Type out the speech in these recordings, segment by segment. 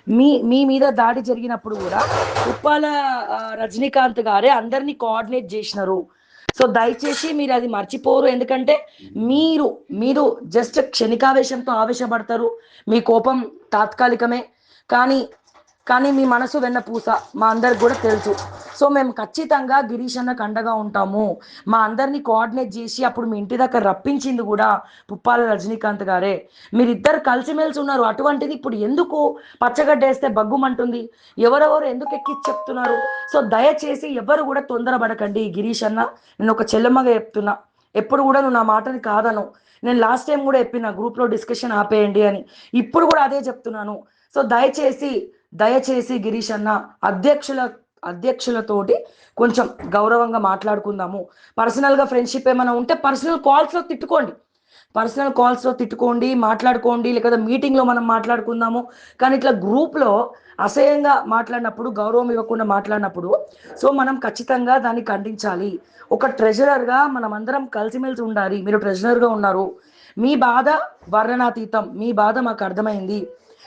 మీ మీ మీద దాడి జరిగినప్పుడు కూడా ఉప్పాల రజనీకాంత్ గారే అందరినీ కోఆర్డినేట్ చేసినారు. సో దయచేసి మీరు అది మర్చిపోరు. ఎందుకంటే మీరు మీరు జస్ట్ క్షణికావేశంతో ఆవేశపడతారు. మీ కోపం తాత్కాలికమే. కానీ కానీ మీ మనసు వెన్నపూస మా అందరికి కూడా తెలుసు. సో మేము ఖచ్చితంగా గిరీష్ అన్నకు అండగా ఉంటాము. మా అందరినీ కోఆర్డినేట్ చేసి అప్పుడు మీ ఇంటి దగ్గర రప్పించింది కూడా పుప్పాల రజనీకాంత్ గారే. మీరిద్దరు కలిసిమెలిసి ఉన్నారు. అటువంటిది ఇప్పుడు ఎందుకు పచ్చగడ్డేస్తే బగ్గుమంటుంది? ఎవరెవరు ఎందుకు ఎక్కిచ్చి చెప్తున్నారు? సో దయచేసి ఎవరు కూడా తొందరపడకండి. గిరీష్ అన్న, నేను ఒక చెల్లెమ్మగా చెప్తున్నా, ఎప్పుడు కూడా నువ్వు నా మాటని కాదను. నేను లాస్ట్ టైం కూడా చెప్పిన గ్రూప్లో డిస్కషన్ ఆపేయండి అని, ఇప్పుడు కూడా అదే చెప్తున్నాను. సో దయచేసి దయచేసి గిరీష్ అన్న, అధ్యక్షులతోటి కొంచెం గౌరవంగా మాట్లాడుకుందాము. పర్సనల్గా ఫ్రెండ్షిప్ ఏమైనా ఉంటే పర్సనల్ కాల్స్లో తిట్టుకోండి, మాట్లాడుకోండి, లేకపోతే మీటింగ్లో మనం మాట్లాడుకుందాము. కానీ ఇట్లా గ్రూప్లో అసహ్యంగా మాట్లాడినప్పుడు, గౌరవం ఇవ్వకుండా మాట్లాడినప్పుడు సో మనం ఖచ్చితంగా దాన్ని ఖండించాలి. ఒక ట్రెజరర్గా మనం అందరం కలిసిమెలిసి ఉండాలి. మీరు ట్రెజరర్గా ఉన్నారు. మీ బాధ వర్ణనాతీతం, మీ బాధ మాకు అర్థమైంది.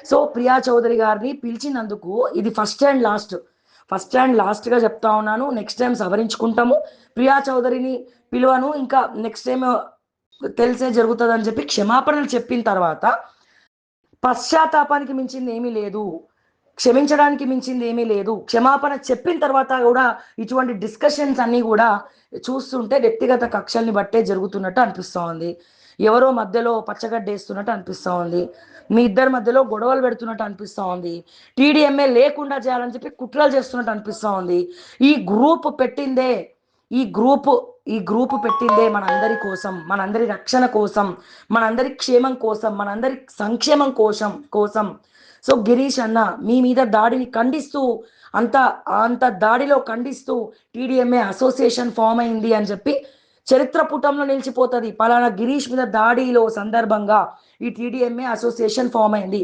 సో ప్రియా చౌదరి గారిని పిలిచినందుకు ఇది ఫస్ట్ అండ్ లాస్ట్గా చెప్తా ఉన్నాను. నెక్స్ట్ టైం సవరించుకుంటాము. ప్రియా చౌదరిని పిలువను, ఇంకా నెక్స్ట్ టైం తెలిసే జరుగుతుంది అని చెప్పి క్షమాపణలు చెప్పిన తర్వాత పశ్చాత్తాపానికి మించింది ఏమీ లేదు, క్షమించడానికి మించింది ఏమీ లేదు. క్షమాపణ చెప్పిన తర్వాత కూడా ఇటువంటి డిస్కషన్స్ అన్నీ కూడా చూస్తుంటే వ్యక్తిగత కక్షల్ని బట్టే జరుగుతున్నట్టు అనిపిస్తూ ఉంది. ఎవరో మధ్యలో పచ్చగడ్డేస్తున్నట్టు అనిపిస్తూ ఉంది. మీ ఇద్దరి మధ్యలో గొడవలు పెడుతున్నట్టు అనిపిస్తూ ఉంది. టీడీఎంఏ లేకుండా చేయాలని చెప్పి కుట్రలు చేస్తున్నట్టు అనిపిస్తూ ఉంది. ఈ గ్రూప్ పెట్టిందే మనందరి కోసం, మనందరి రక్షణ కోసం, మనందరి క్షేమం కోసం, మనందరి సంక్షేమం కోసం. సో గిరీష్ అన్న, మీ మీద దాడిని ఖండిస్తూ, అంత దాడిలో ఖండిస్తూ టీడీఎంఏ అసోసియేషన్ ఫామ్ అయింది అని చెప్పి చరిత్ర పుటంలో నిలిచిపోతుంది. పలానా గిరీష్ మీద దాడిలో సందర్భంగా ఈ టీడీఎంఏ అసోసియేషన్ ఫామ్ అయింది.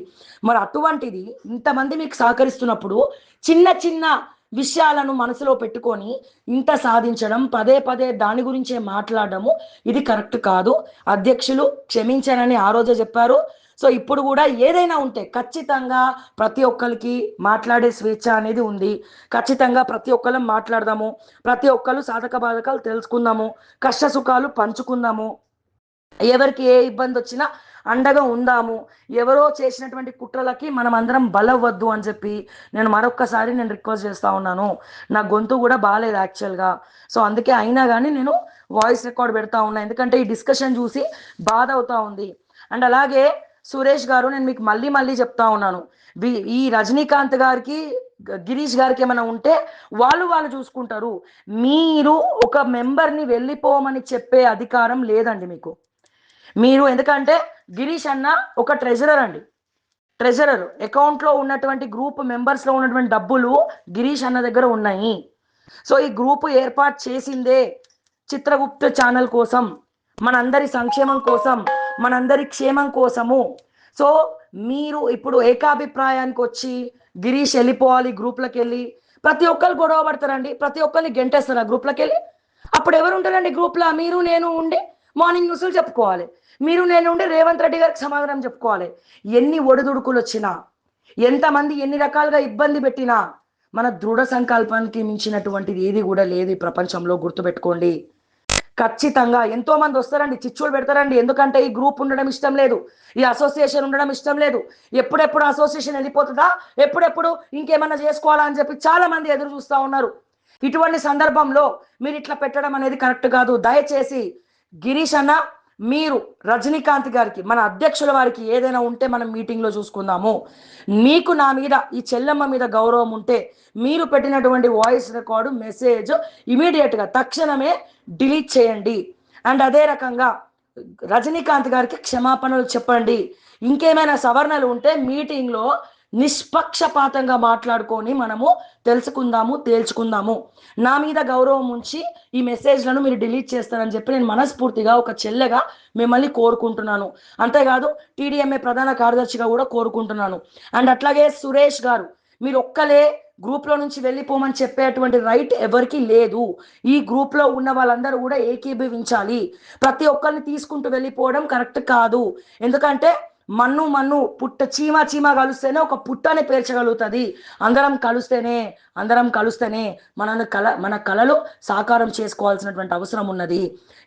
మరి అటువంటిది ఇంతమంది మీకు సహకరిస్తున్నప్పుడు చిన్న చిన్న విషయాలను మనసులో పెట్టుకొని ఇంత సాధించడం, పదే పదే దాని గురించే మాట్లాడము, ఇది కరెక్ట్ కాదు. అధ్యక్షులు క్షమించానని ఆ రోజే చెప్పారు. సో ఇప్పుడు కూడా ఏదైనా ఉంటే ఖచ్చితంగా ప్రతి ఒక్కరికి మాట్లాడే స్వేచ్ఛ అనేది ఉంది. ఖచ్చితంగా ప్రతి ఒక్కరం మాట్లాడదాము, ప్రతి ఒక్కరు సాధక బాధకాలు తెలుసుకుందాము, కష్ట సుఖాలు పంచుకుందాము, ఎవరికి ఏ ఇబ్బంది వచ్చినా అండగా ఉందాము. ఎవరో చేసినటువంటి కుట్రలకి మనం అందరం బలవద్దు అని చెప్పి నేను మరొక్కసారి రిక్వెస్ట్ చేస్తూ ఉన్నాను. నా గొంతు కూడా బాగాలేదు యాక్చువల్గా. సో అందుకే అయినా కానీ నేను వాయిస్ రికార్డ్ పెడతా ఉన్నా, ఎందుకంటే ఈ డిస్కషన్ చూసి బాధ అవుతా ఉంది. అండ్ అలాగే సురేష్ గారు, నేను మీకు మళ్ళీ చెప్తా ఉన్నాను, ఈ రజనీకాంత్ గారికి గిరీష్ గారికి ఏమైనా ఉంటే వాళ్ళు చూసుకుంటారు. మీరు ఒక మెంబర్ని వెళ్ళిపోమని చెప్పే అధికారం లేదండి మీకు. మీరు ఎందుకంటే గిరీష్ అన్న ఒక ట్రెజరర్ అకౌంట్లో ఉన్నటువంటి గ్రూప్ మెంబర్స్లో ఉన్నటువంటి డబ్బులు గిరీష్ అన్న దగ్గర ఉన్నాయి. సో ఈ గ్రూప్ ఏర్పాటు చేసిందే చిత్రగుప్త ఛానల్ కోసం, మనందరి సంక్షేమం కోసం, మనందరి క్షేమం కోసము. సో మీరు ఇప్పుడు ఏకాభిప్రాయానికి వచ్చి గిరీష్ వెళ్ళిపోవాలి గ్రూప్లోకి వెళ్ళి ప్రతి ఒక్కరు గొడవ పడతారండి, ప్రతి ఒక్కరిని గెంటేస్తారు ఆ గ్రూప్లోకి వెళ్ళి. అప్పుడు ఎవరు ఉంటారండి గ్రూప్లో? మీరు నేను ఉండి మార్నింగ్ న్యూస్లు చెప్పుకోవాలి, మీరు నేను ఉండి రేవంత్ రెడ్డి గారికి సమాధానం చెప్పుకోవాలి. ఎన్ని ఒడిదుడుకులు వచ్చినా, ఎంతమంది ఎన్ని రకాలుగా ఇబ్బంది పెట్టినా మన దృఢ సంకల్పానికి మించినటువంటిది ఏది కూడా లేదు ఈ ప్రపంచంలో. గుర్తుపెట్టుకోండి. ఖచ్చితంగా ఎంతో మంది వస్తారండి, చిచ్చులు పెడతారండి. ఎందుకంటే ఈ గ్రూప్ ఉండడం ఇష్టం లేదు, ఈ అసోసియేషన్ ఉండడం ఇష్టం లేదు. ఎప్పుడెప్పుడు అసోసియేషన్ వెళ్ళిపోతుందా, ఎప్పుడెప్పుడు ఇంకేమన్నా చేసుకోవాలా అని చెప్పి చాలా మంది ఎదురు చూస్తూ ఉన్నారు. ఇటువంటి సందర్భంలో మీరు ఇట్లా పెట్టడం అనేది కరెక్ట్ కాదు. దయచేసి గిరీష్ అన్న, మీరు రజనీకాంత్ గారికి, మన అధ్యక్షుల వారికి ఏదైనా ఉంటే మనం మీటింగ్లో చూసుకుందాము. మీకు నా మీద, ఈ చెల్లెమ్మ మీద గౌరవం ఉంటే మీరు పెట్టినటువంటి వాయిస్ రికార్డు మెసేజ్ ఇమీడియట్గా తక్షణమే డిలీట్ చేయండి. అండ్ అదే రకంగా రజనీకాంత్ గారికి క్షమాపణలు చెప్పండి. ఇంకేమైనా సవరణలు ఉంటే మీటింగ్లో నిష్పక్షపాతంగా మాట్లాడుకొని మనము తెలుసుకుందాము, తేల్చుకుందాము. నా మీద గౌరవం ఉంచి ఈ మెసేజ్లను మీరు డిలీట్ చేస్తారని చెప్పి నేను మనస్ఫూర్తిగా ఒక చెల్లెగా మిమ్మల్ని కోరుకుంటున్నాను. అంతేకాదు టీడీఎంఏ ప్రధాన కార్యదర్శిగా కూడా కోరుకుంటున్నాను. అండ్ అట్లాగే సురేష్ గారు, మీరు ఒక్కలే గ్రూప్లో నుంచి వెళ్ళిపోమని చెప్పేటువంటి రైట్ ఎవరికి లేదు. ఈ గ్రూప్లో ఉన్న వాళ్ళందరూ కూడా ఏకీభవించాలి. ప్రతి ఒక్కరిని తీసుకుంటూ వెళ్ళిపోవడం కరెక్ట్ కాదు. ఎందుకంటే మన్ను మన్ను పుట్ట చీమ చీమ కలిస్తేనే ఒక పుట్టని పేర్చగలుగుతుంది. అందరం కలిస్తేనే మన కళలు సాకారం చేసుకోవాల్సినటువంటి అవసరం ఉన్నది.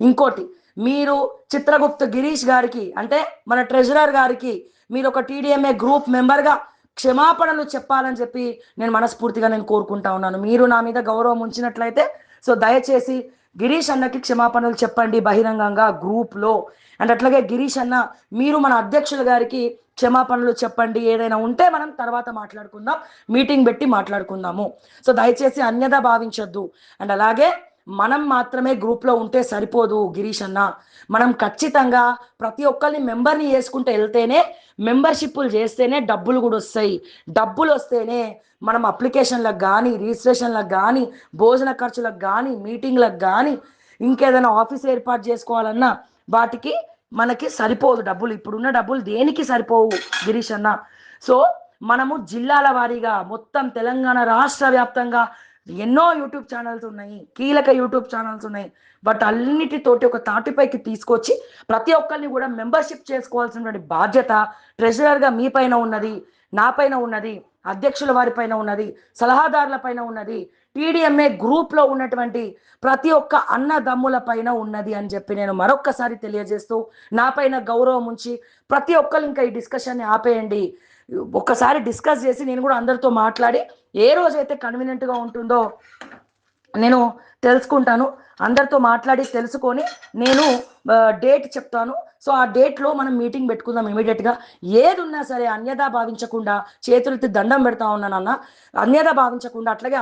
ఇంకోటి, మీరు చిత్రగుప్త గిరీష్ గారికి అంటే మన ట్రెజరర్ గారికి మీరు ఒక టీడీఎంఏ గ్రూప్ మెంబర్గా క్షమాపణలు చెప్పాలని చెప్పి నేను కోరుకుంటా ఉన్నాను. మీరు నా మీద గౌరవం ఉంచినట్లయితే సో దయచేసి గిరీష్ అన్నకి క్షమాపణలు చెప్పండి బహిరంగంగా గ్రూప్లో. అండ్ అట్లాగే గిరీష్ అన్న మీరు మన అధ్యక్షుల గారికి క్షమాపణలు చెప్పండి. ఏదైనా ఉంటే మనం తర్వాత మాట్లాడుకుందాం, మీటింగ్ పెట్టి మాట్లాడుకుందాము. సో దయచేసి అన్యదా భావించొద్దు. అండ్ అలాగే మనం మాత్రమే గ్రూప్లో ఉంటే సరిపోదు గిరీష్ అన్న, మనం ఖచ్చితంగా ప్రతి ఒక్కరిని మెంబర్ని చేసుకుంటూ వెళ్తేనే, మెంబర్షిప్లు చేస్తేనే డబ్బులు కూడా వస్తాయి. డబ్బులు వస్తేనే మనం అప్లికేషన్లకు కానీ, రిజిస్ట్రేషన్లకు కానీ, భోజన ఖర్చులకు కానీ, మీటింగ్లకు కానీ, ఇంకేదైనా ఆఫీస్ ఏర్పాటు చేసుకోవాలన్నా వాటికి మనకి సరిపోదు డబ్బులు. ఇప్పుడున్న డబ్బులు దేనికి సరిపోవు గిరీష్ అన్న. సో మనము జిల్లాల వారీగా మొత్తం తెలంగాణ రాష్ట్ర వ్యాప్తంగా ఎన్నో యూట్యూబ్ ఛానల్స్ ఉన్నాయి, కీలక యూట్యూబ్ ఛానల్స్ ఉన్నాయి. బట్ అన్నిటితోటి ఒక తాటిపైకి తీసుకొచ్చి ప్రతి ఒక్కరిని కూడా మెంబర్షిప్ చేసుకోవాల్సినటువంటి బాధ్యత ట్రెజరర్గా మీ పైన ఉన్నది, నా పైన ఉన్నది, అధ్యక్షుల వారి పైన ఉన్నది, సలహాదారుల పైన ఉన్నది, టీడీఎంఏ గ్రూప్లో ఉన్నటువంటి ప్రతి ఒక్క అన్నదమ్ముల పైన ఉన్నది అని చెప్పి నేను మరొక్కసారి తెలియజేస్తూ, నా పైన గౌరవం ఉంచి ప్రతి ఒక్కరు ఇంకా ఈ డిస్కషన్ని ఆపేయండి. ఒక్కసారి డిస్కస్ చేసి నేను కూడా అందరితో మాట్లాడి ఏ రోజైతే కన్వీనియంట్గా ఉంటుందో నేను తెలుసుకుంటాను. అందరితో మాట్లాడి తెలుసుకొని నేను డేట్ చెప్తాను. సో ఆ డేట్లో మనం మీటింగ్ పెట్టుకుందాం ఇమీడియట్గా. ఏది ఉన్నా సరే అన్యదా భావించకుండా చేతులెత్తి దండం పెడతా ఉన్నానన్న, అన్యదా భావించకుండా. అట్లాగే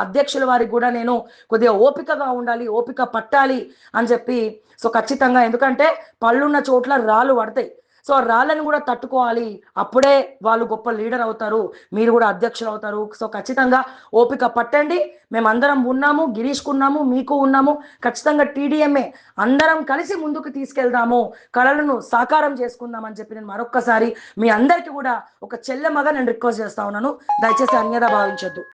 అధ్యక్షుల వారికి కూడా నేను కొద్దిగా ఓపికగా ఉండాలి, ఓపిక పట్టాలి అని చెప్పి. సో ఖచ్చితంగా, ఎందుకంటే పళ్ళున్న చోట్ల రాళ్ళు పడతాయి. సో రాళ్ళని కూడా తట్టుకోవాలి, అప్పుడే వాళ్ళు గొప్ప లీడర్ అవుతారు, మీరు కూడా అధ్యక్షులు అవుతారు. సో ఖచ్చితంగా ఓపిక పట్టండి. మేమందరం ఉన్నాము, గిరీష్కు ఉన్నాము, మీకు ఉన్నాము. ఖచ్చితంగా టీడీఎంఏ అందరం కలిసి ముందుకు తీసుకెళ్దాము, కళలను సాకారం చేసుకుందామని చెప్పి నేను మరొక్కసారి మీ అందరికీ కూడా ఒక చెల్లెమ్మగా నేను రిక్వెస్ట్ చేస్తా ఉన్నాను. దయచేసి అన్యదా భావించొద్దు.